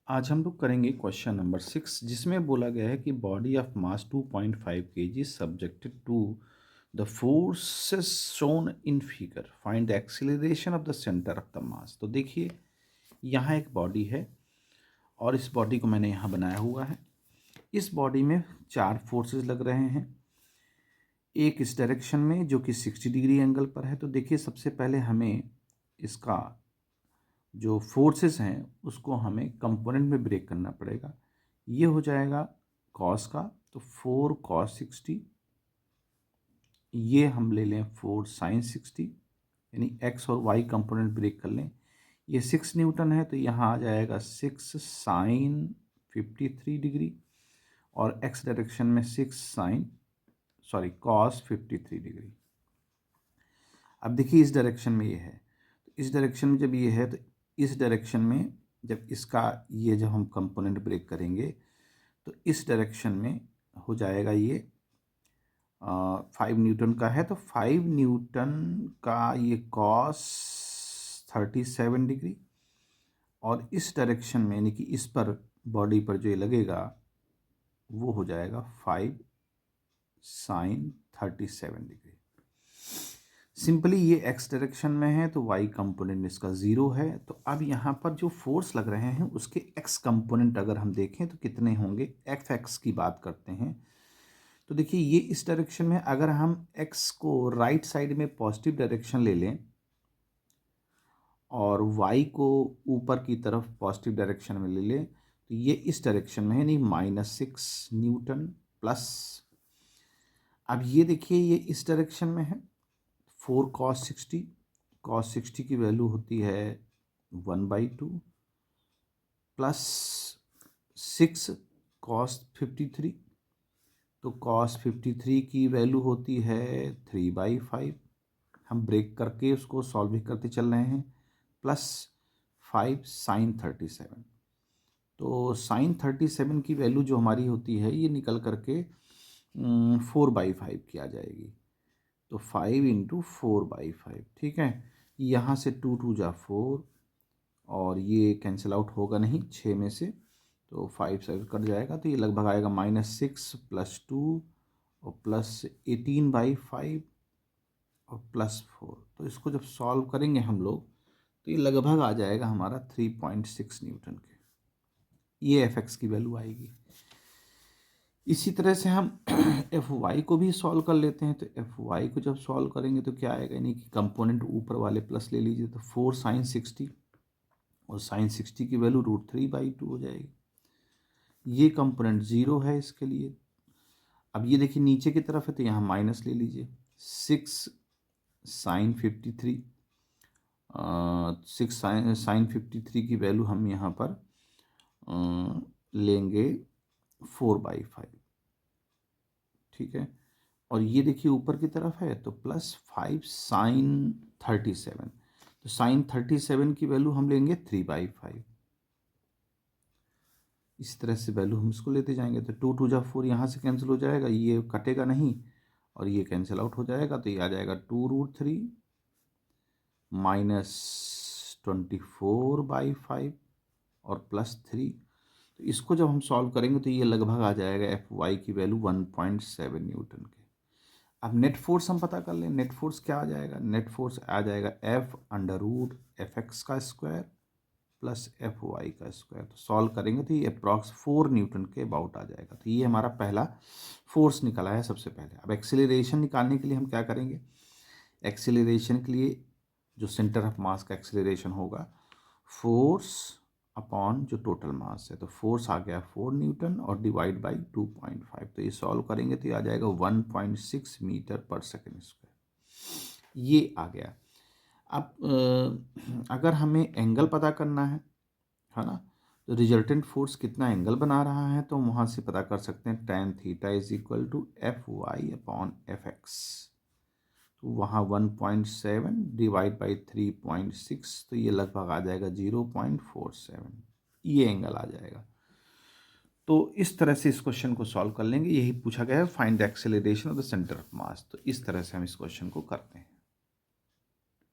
आज हम लोग करेंगे क्वेश्चन नंबर 6 जिसमें बोला गया है कि body of mass 2.5 kg subjected to the forces shown in figure find the acceleration of the centre of the mass. तो देखिए यहाँ एक बॉडी है और इस बॉडी को मैंने यहाँ बनाया हुआ है। इस बॉडी में 4 फोर्सेस लग रहे हैं, एक इस डायरेक्शन में जो कि 60 डिग्री एंगल पर है। तो देखिए सबसे पहले हमें इसका जो फोर्सेस हैं उसको हमें कंपोनेंट में ब्रेक करना पड़ेगा। ये हो जाएगा कॉस का, तो 4 cos 60, ये हम ले लें 4 sin 60, यानी एक्स और वाई कंपोनेंट ब्रेक कर लें। ये 6 न्यूटन है तो यहाँ आ जाएगा 6 sin 53 डिग्री और एक्स डायरेक्शन में 6 cos 53 डिग्री। अब देखिए इस डायरेक्शन में ये है, तो इस डायरेक्शन में जब ये है तो इस डायरेक्शन में जब इसका ये जब हम कंपोनेंट ब्रेक करेंगे तो इस डायरेक्शन में हो जाएगा ये 5 न्यूटन का है, तो 5 न्यूटन का ये cos 37 डिग्री और इस डायरेक्शन में यानी कि इस पर बॉडी पर जो ये लगेगा वो हो जाएगा 5 sin 37 डिग्री। सिंपली ये एक्स डायरेक्शन में है तो वाई कंपोनेंट इसका 0 है। तो अब यहाँ पर जो फोर्स लग रहे हैं उसके एक्स कंपोनेंट अगर हम देखें तो कितने होंगे, एफ एक्स की बात करते हैं। तो देखिए ये इस डायरेक्शन में अगर हम एक्स को राइट साइड में पॉजिटिव डायरेक्शन ले लें और वाई को ऊपर की तरफ पॉजिटिव डायरेक्शन में ले लें तो ये इस डायरेक्शन में है, नहीं -6 न्यूटन प्लस। अब ये देखिए ये इस डायरेक्शन में है 4 cos 60 की वैल्यू होती है 1/2 प्लस 6 cos 53, तो cos 53 की वैल्यू होती है 3/5। हम ब्रेक करके उसको सॉल्व भी करते चल रहे हैं, प्लस 5 sin 37। तो sin 37 की वैल्यू जो हमारी होती है ये निकल करके 4/5 की आ जाएगी। तो 5 इंटू 4/5, ठीक है। यहाँ से 2 2 जा 4 और ये कैंसिल आउट होगा नहीं 6 में से, तो 5 से कट जाएगा तो ये लगभग आएगा -6 + 2 और प्लस 18/5 और +4। तो इसको जब सॉल्व करेंगे हम लोग तो ये लगभग आ जाएगा हमारा 3.6 न्यूटन के, ये एफ एक्स की वैल्यू आएगी। इसी तरह से हम एफ वाई को भी सॉल्व कर लेते हैं। तो एफ वाई को जब सॉल्व करेंगे तो क्या आएगा, यानी कि कंपोनेंट ऊपर वाले प्लस ले लीजिए, तो 4 sin 60 और sin 60 की वैल्यू √3/2 हो जाएगी। ये कंपोनेंट 0 है इसके लिए। अब ये देखिए नीचे की तरफ है तो यहाँ माइनस ले लीजिए, 6 sin 53, 6 sin 53 की वैल्यू हम यहाँ पर लेंगे 4/5, ठीक है। और ये देखिए ऊपर की तरफ है तो +5 sin 37, तो sin 37 की वैल्यू हम लेंगे 3/5। इस तरह से वैल्यू हम इसको लेते जाएंगे तो 2 2 जा 4 यहाँ से कैंसिल हो जाएगा, ये कटेगा नहीं और ये कैंसिल आउट हो जाएगा, तो ये आ जाएगा 2√3 -24/5 और +3। तो इसको जब हम सॉल्व करेंगे तो ये लगभग आ जाएगा एफ वाई की वैल्यू 1.7 न्यूटन के। अब नेट फोर्स हम पता कर लें, नेट फोर्स क्या आ जाएगा, नेट फोर्स आ जाएगा F√Fx का स्क्वायर प्लस Fy का स्क्वायर। तो सॉल्व करेंगे तो ये अप्रॉक्स 4 न्यूटन के अबाउट आ जाएगा। तो ये हमारा पहला फोर्स निकला है सबसे पहले। अब एक्सीलरेशन निकालने के लिए हम क्या करेंगे, एक्सीलरेशन के लिए जो सेंटर ऑफ मास का एक्सीलरेशन होगा फोर्स अपॉन जो टोटल मास है, तो फोर्स आ गया 4 न्यूटन और डिवाइड बाई 2.5। तो ये सॉल्व करेंगे तो ये आ जाएगा 1.6 मीटर पर सेकेंड स्क्वायर, ये आ गया। अब अगर हमें एंगल पता करना है ना, तो रिजल्टेंट फोर्स कितना एंगल बना रहा है तो हम वहाँ से पता कर सकते हैं tan थीटा = Fy/Fx। तो वहाँ 1.7 डिवाइड बाई 3.6, तो ये लगभग आ जाएगा 0.47, ये एंगल आ जाएगा। तो इस तरह से इस क्वेश्चन को सॉल्व कर लेंगे। यही पूछा गया है, find the acceleration of the centre of mass. तो इस तरह से हम इस क्वेश्चन को करते हैं।